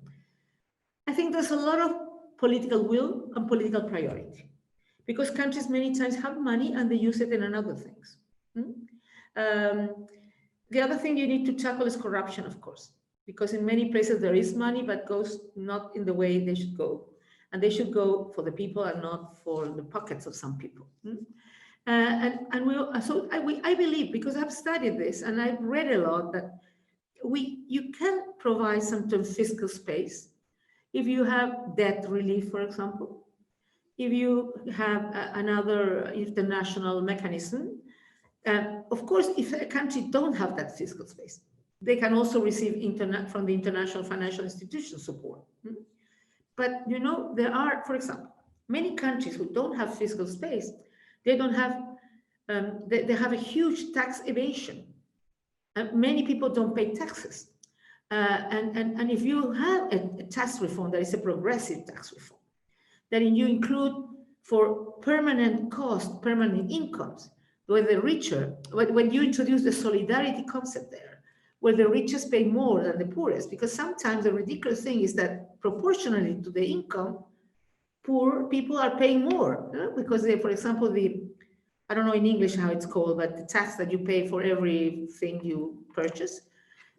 I think there's a lot of political will and political priority, because countries many times have money and they use it in other things. The other thing you need to tackle is corruption, of course, because in many places there is money, but goes not in the way they should go. And they should go for the people and not for the pockets of some people. I believe, because I've studied this and I've read a lot, that you can provide some fiscal space if you have debt relief, for example, if you have another international mechanism. Of course, if a country don't have that fiscal space, they can also receive from the international financial institution support. But there are, for example, many countries who don't have fiscal space. They don't have, they have a huge tax evasion. Many people don't pay taxes. And if you have a tax reform that is a progressive tax reform, then you include for permanent cost, permanent incomes, where the richer, when you introduce the solidarity concept there, where the richest pay more than the poorest, because sometimes the ridiculous thing is that proportionally to the income, poor people are paying more, because they, for example, I don't know in English how it's called, but the tax that you pay for everything you purchase,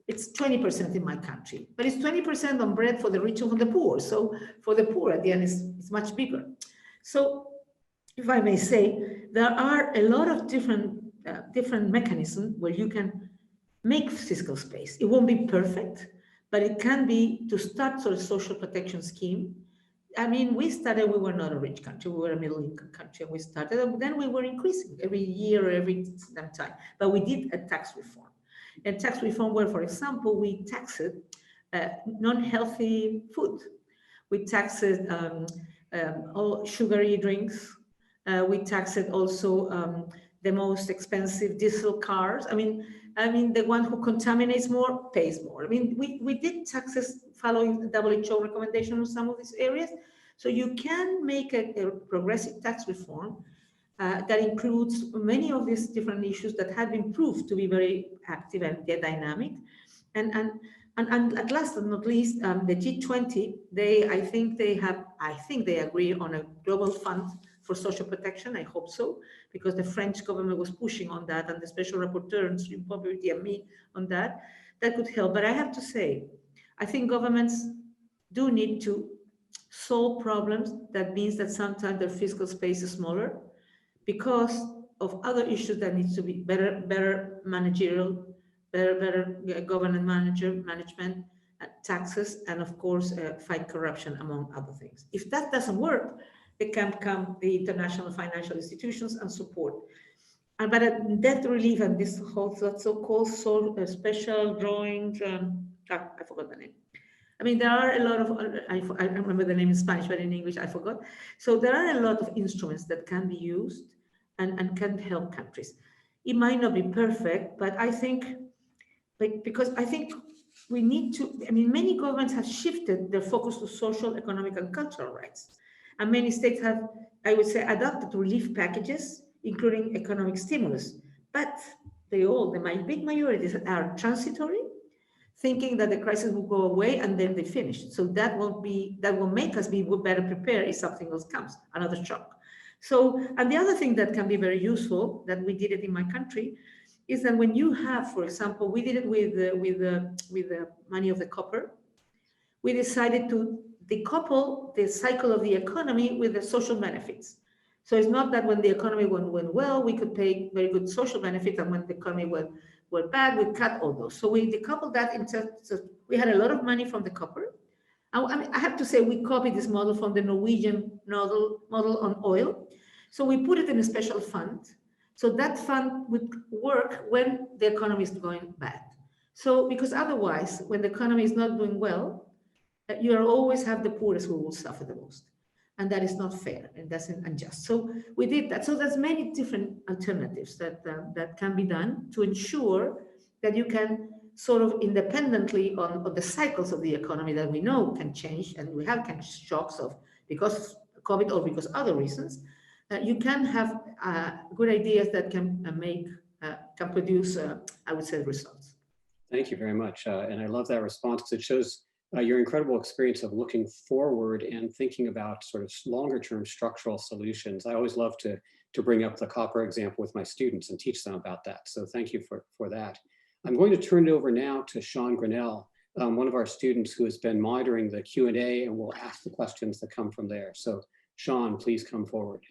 it's 20% in my country, but it's 20% on bread for the rich and for the poor. So for the poor, at the end, it's much bigger. So if I may say, there are a lot of different mechanisms where you can make fiscal space. It won't be perfect, but it can be to start sort of social protection scheme. I mean, we were not a rich country, we were a middle income country, and we started, and then we were increasing every year or every time. But we did a tax reform. And tax reform where, for example, we taxed non-healthy food. We taxed all sugary drinks. We taxed also the most expensive diesel cars. I mean, the one who contaminates more pays more. I mean, we did taxes following the WHO recommendation on some of these areas. So you can make a progressive tax reform that includes many of these different issues that have been proved to be very active and dynamic. And at last but not least, the G20, I think they agree on a global fund for social protection. I hope so, because the French government was pushing on that, and the special rapporteur on stream poverty and me on that. That could help. But I have to say, I think governments do need to solve problems. That means that sometimes their fiscal space is smaller because of other issues that needs to be better managerial, better government management, taxes, and of course, fight corruption, among other things. If that doesn't work, they can come the international financial institutions and support. But debt relief and this whole so-called special drawing, I forgot the name. I mean, there are a lot of, I remember the name in Spanish, but in English I forgot. So there are a lot of instruments that can be used and can help countries. It might not be perfect, but I think, because I think we need to, I mean, many governments have shifted their focus to social, economic, and cultural rights. And many states have, I would say, adopted relief packages, including economic stimulus. But the big majorities are transitory, thinking that the crisis will go away and then they finish. So that will make us be better prepared if something else comes, another shock. So, and the other thing that can be very useful, that we did it in my country, is that when you have, for example, we did it with the money of the copper, we decided to decouple the cycle of the economy with the social benefits. So it's not that when the economy went well, we could pay very good social benefits, and when the economy went bad, we cut all those. So we decoupled that so we had a lot of money from the copper. I mean, I have to say we copied this model from the Norwegian model on oil. So we put it in a special fund. So that fund would work when the economy is going bad. So because otherwise, when the economy is not doing well, you always have the poorest who will suffer the most. And that is not fair and that's unjust. So we did that. So there's many different alternatives that can be done to ensure that you can sort of independently on the cycles of the economy that we know can change, and we have kind of shocks of because of COVID or because other reasons, you can have good ideas that can produce, I would say, results. Thank you very much. And I love that response because it shows your incredible experience of looking forward and thinking about sort of longer term structural solutions. I always love to bring up the copper example with my students and teach them about that. So thank you for that. I'm going to turn it over now to Sean Grinnell, one of our students who has been monitoring the Q&A and will ask the questions that come from there. So Sean, please come forward.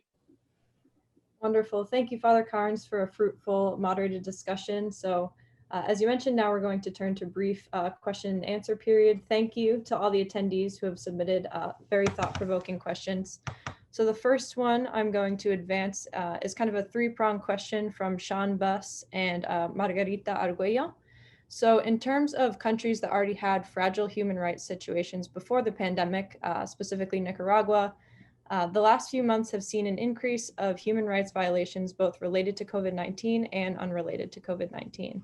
Wonderful. Thank you, Father Carnes, for a fruitful moderated discussion. So as you mentioned, now we're going to turn to brief question and answer period. Thank you to all the attendees who have submitted very thought-provoking questions. So the first one I'm going to advance is kind of a three-pronged question from Sean Buss and Margarita Arguello. So in terms of countries that already had fragile human rights situations before the pandemic, specifically Nicaragua, the last few months have seen an increase of human rights violations, both related to COVID-19 and unrelated to COVID-19.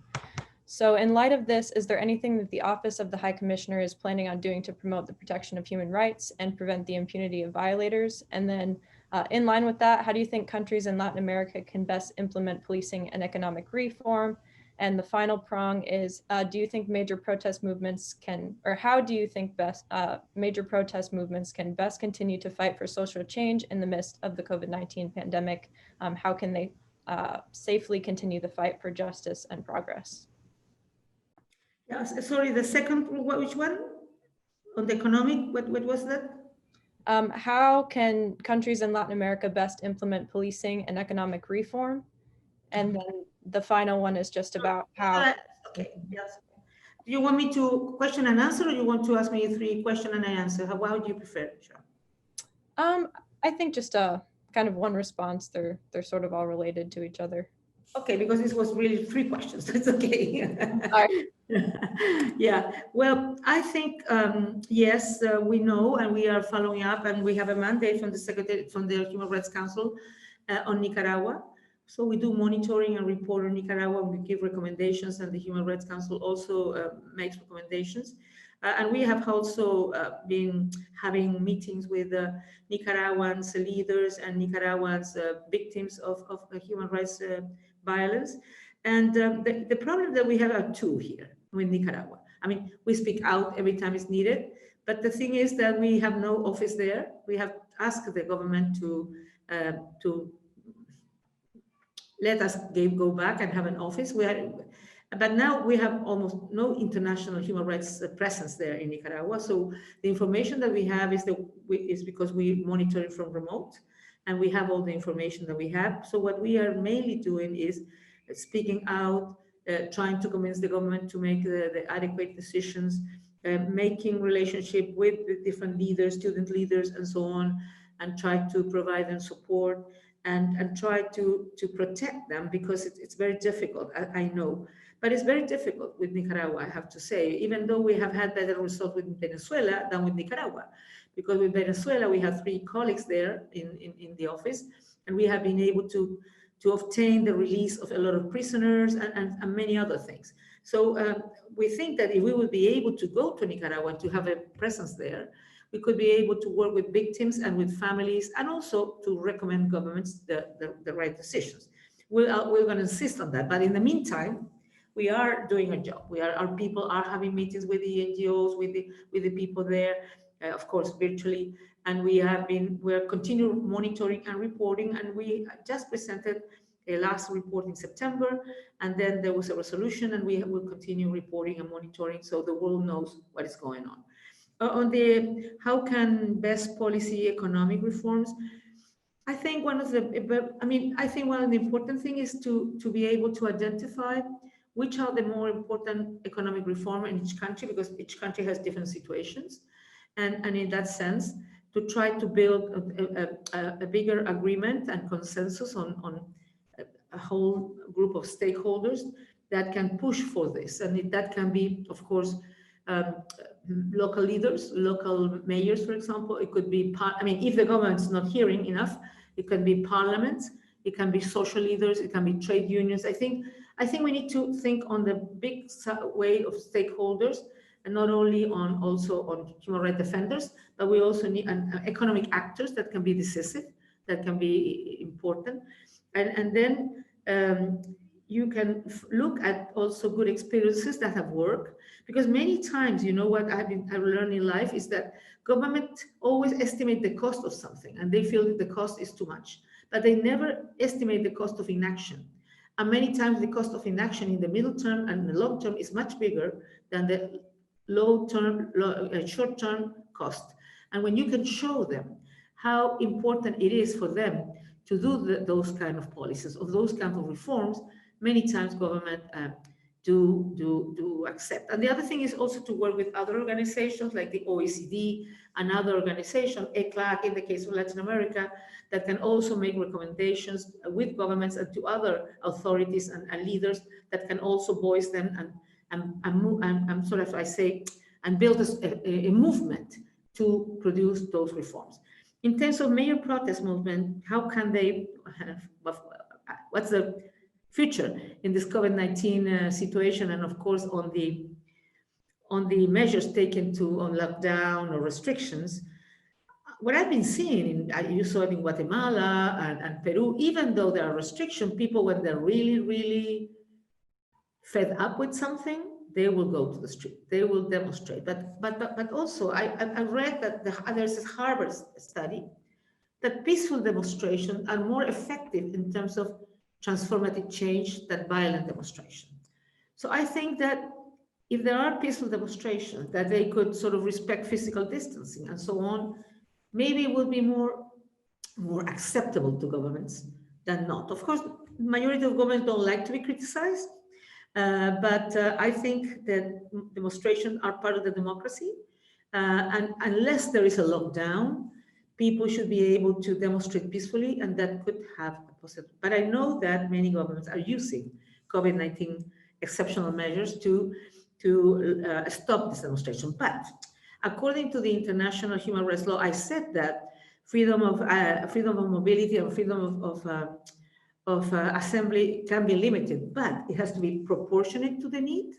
So in light of this, is there anything that the Office of the High Commissioner is planning on doing to promote the protection of human rights and prevent the impunity of violators? And then in line with that, how do you think countries in Latin America can best implement policing and economic reform? And the final prong is, do you think major protest movements can, or how do you think major protest movements can best continue to fight for social change in the midst of the COVID-19 pandemic? How can they safely continue the fight for justice and progress? Yes, sorry, the second, which one? On the economic, what was that? How can countries in Latin America best implement policing and economic reform? And then the final one is just about how. Okay, yes. Do you want me to question and answer, or you want to ask me 3 questions and I answer? How would you prefer, Sean? I think just a kind of one response. They're sort of all related to each other. Okay, because this was really 3 questions. That's okay. All right. Yeah, well, I think, yes, we know, and we are following up, and we have a mandate from the Human Rights Council on Nicaragua. So we do monitoring and report on Nicaragua. We give recommendations, and the Human Rights Council also makes recommendations. And we have also been having meetings with Nicaraguans leaders and Nicaraguans victims of human rights violence. And the problem that we have are 2 here with Nicaragua. I mean, we speak out every time it's needed, but the thing is that we have no office there. We have asked the government to let us go back and have an office. But now we have almost no international human rights presence there in Nicaragua. So the information that we have is because we monitor it from remote, and we have all the information that we have. So what we are mainly doing is speaking out, trying to convince the government to make the adequate decisions, making relationship with the different leaders, student leaders, and so on, and try to provide them support and try to protect them, because it's very difficult, I know. But it's very difficult with Nicaragua, I have to say, even though we have had better results with Venezuela than with Nicaragua. Because with Venezuela, we have 3 colleagues there in the office, and we have been able to obtain the release of a lot of prisoners and many other things. So we think that if we would be able to go to Nicaragua to have a presence there, we could be able to work with victims and with families, and also to recommend governments the right decisions. We're going to insist on that. But in the meantime, we are doing a job. Our people are having meetings with the NGOs, with the people there, of course, virtually. And we are continuing monitoring and reporting. And we just presented a last report in September, and then there was a resolution, and we will continue reporting and monitoring so the world knows what is going on. On the how can best policy economic reforms, I think one of the important thing is to be able to identify which are the more important economic reform in each country, because each country has different situations. And in that sense, to try to build a bigger agreement and consensus on a whole group of stakeholders that can push for this. And that can be, of course, local leaders, local mayors, for example. It could be, if the government's not hearing enough, it can be parliaments, it can be social leaders, it can be trade unions. I think we need to think on the big way of stakeholders, and not only also on human rights defenders, but we also need economic actors that can be decisive, that can be important. And then you can look at also good experiences that have worked, because many times, what I've learned in life is that government always estimate the cost of something, and they feel that the cost is too much, but they never estimate the cost of inaction. And many times the cost of inaction in the middle term and the long term is much bigger than the short-term cost. And when you can show them how important it is for them to do those kind of policies, of those kind of reforms, many times government do accept. And the other thing is also to work with other organizations like the OECD and other organizations, ECLAC in the case of Latin America, that can also make recommendations with governments and to other authorities and leaders that can also voice them and sort of, I say, and build a movement to produce those reforms. In terms of major protest movement, how can they, what's the future in this COVID-19 situation, and of course on the measures taken on lockdown or restrictions? What I've been seeing, you saw it in Guatemala and Peru, even though there are restrictions, people, when they're really, really fed up with something, they will go to the street, they will demonstrate. But also, I read that there's a Harvard study that peaceful demonstrations are more effective in terms of transformative change than violent demonstration. So I think that if there are peaceful demonstrations, that they could sort of respect physical distancing and so on, maybe it would be more acceptable to governments than not. Of course, the majority of governments don't like to be criticized, but I think that demonstrations are part of the democracy. And unless there is a lockdown, people should be able to demonstrate peacefully, and that could have a positive. But I know that many governments are using COVID-19 exceptional measures to stop this demonstration. But according to the international human rights law, I said that freedom of mobility and freedom of assembly can be limited, but it has to be proportionate to the need.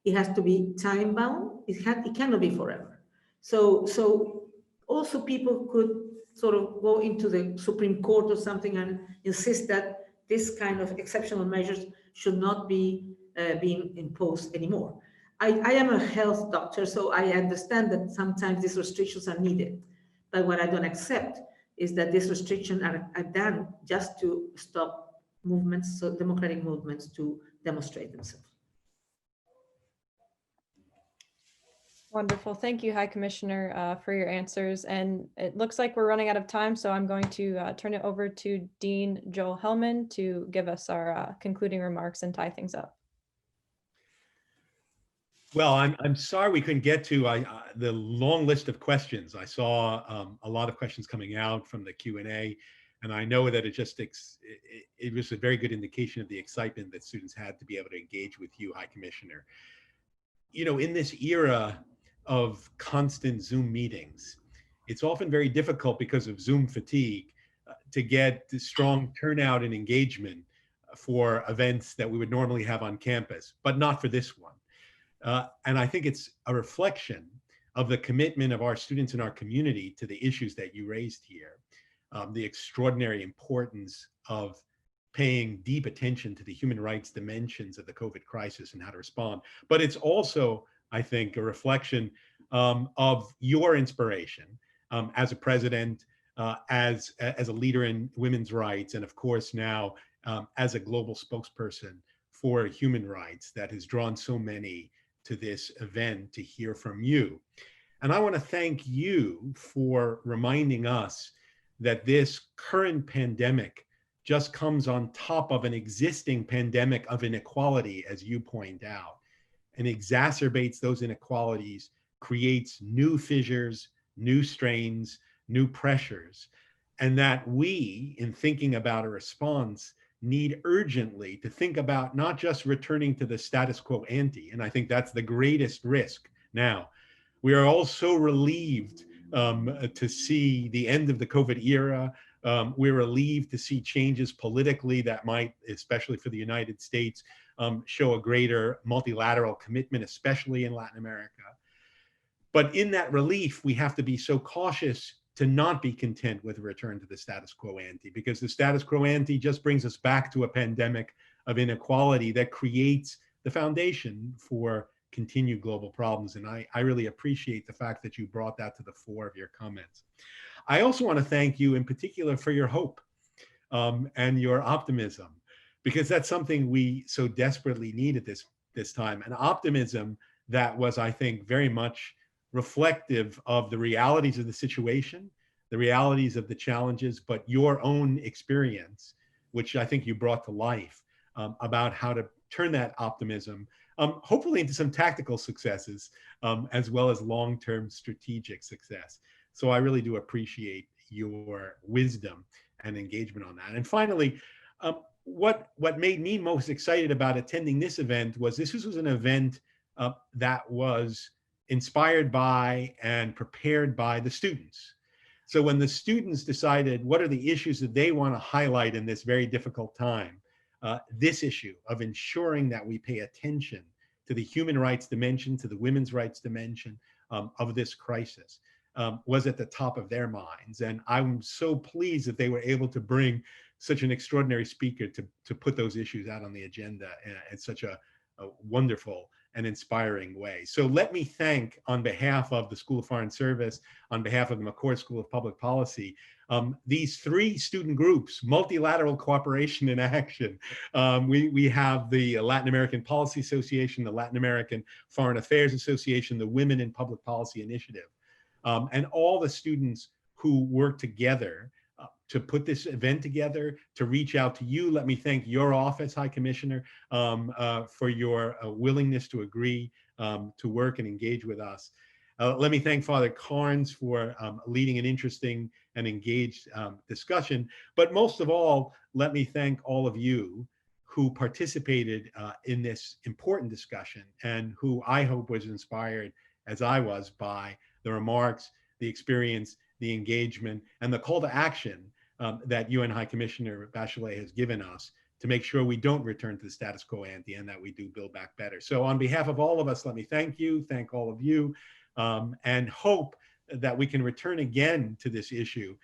It has to be time bound. It cannot be forever. So also people could sort of go into the Supreme Court or something and insist that this kind of exceptional measures should not be being imposed anymore. I am a health doctor, so I understand that sometimes these restrictions are needed. But what I don't accept is that these restrictions are done just to stop movements, so democratic movements, to demonstrate themselves. Wonderful. Thank you, High Commissioner, for your answers. And it looks like we're running out of time, so I'm going to turn it over to Dean Joel Hellman to give us our concluding remarks and tie things up. Well, I'm sorry we couldn't get to the long list of questions. I saw a lot of questions coming out from the Q&A. And I know that it was a very good indication of the excitement that students had to be able to engage with you, High Commissioner. You know, in this era of constant Zoom meetings, it's often very difficult because of Zoom fatigue to get the strong turnout and engagement for events that we would normally have on campus, but not for this one. And I think it's a reflection of the commitment of our students in our community to the issues that you raised here, the extraordinary importance of paying deep attention to the human rights dimensions of the COVID crisis and how to respond. But it's also, I think, a reflection of your inspiration as a president, as a leader in women's rights, and of course now as a global spokesperson for human rights that has drawn so many to this event to hear from you. And I want to thank you for reminding us that this current pandemic just comes on top of an existing pandemic of inequality, as you point out, and exacerbates those inequalities, creates new fissures, new strains, new pressures, and that we, in thinking about a response, need urgently to think about not just returning to the status quo ante, and I think that's the greatest risk now. We are all so relieved to see the end of the COVID era. We're relieved to see changes politically that might, especially for the United States, show a greater multilateral commitment, especially in Latin America. But in that relief, we have to be so cautious to not be content with a return to the status quo ante, because the status quo ante just brings us back to a pandemic of inequality that creates the foundation for continued global problems. And I really appreciate the fact that you brought that to the fore of your comments. I also want to thank you in particular for your hope and your optimism, because that's something we so desperately need at this time. An optimism that was, I think, very much reflective of the realities of the situation, the realities of the challenges, but your own experience, which I think you brought to life about how to turn that optimism, hopefully into some tactical successes, as well as long-term strategic success. So I really do appreciate your wisdom and engagement on that. And finally, what made me most excited about attending this event was this was an event that was inspired by and prepared by the students. So when the students decided what are the issues that they want to highlight in this very difficult time, this issue of ensuring that we pay attention to the human rights dimension, to the women's rights dimension of this crisis was at the top of their minds. And I'm so pleased that they were able to bring such an extraordinary speaker to put those issues out on the agenda in such a wonderful and inspiring way. So let me thank, on behalf of the School of Foreign Service, on behalf of the McCourt School of Public Policy, these three student groups, multilateral cooperation in action. We have the Latin American Policy Association, the Latin American Foreign Affairs Association, the Women in Public Policy Initiative, and all the students who work together to put this event together, to reach out to you. Let me thank your office, High Commissioner, for your willingness to agree to work and engage with us. Let me thank Father Carnes for leading an interesting and engaged discussion. But most of all, let me thank all of you who participated in this important discussion and who I hope was inspired, as I was, by the remarks, the experience, the engagement, and the call to action that UN High Commissioner Bachelet has given us to make sure we don't return to the status quo ante and that we do build back better. So on behalf of all of us, let me thank you, thank all of you, and hope that we can return again to this issue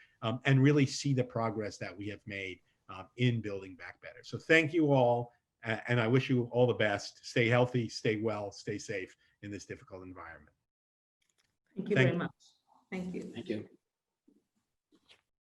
and really see the progress that we have made in building back better. So thank you all, and I wish you all the best. Stay healthy, stay well, stay safe in this difficult environment. Thank you very much. Thank you. Thank you.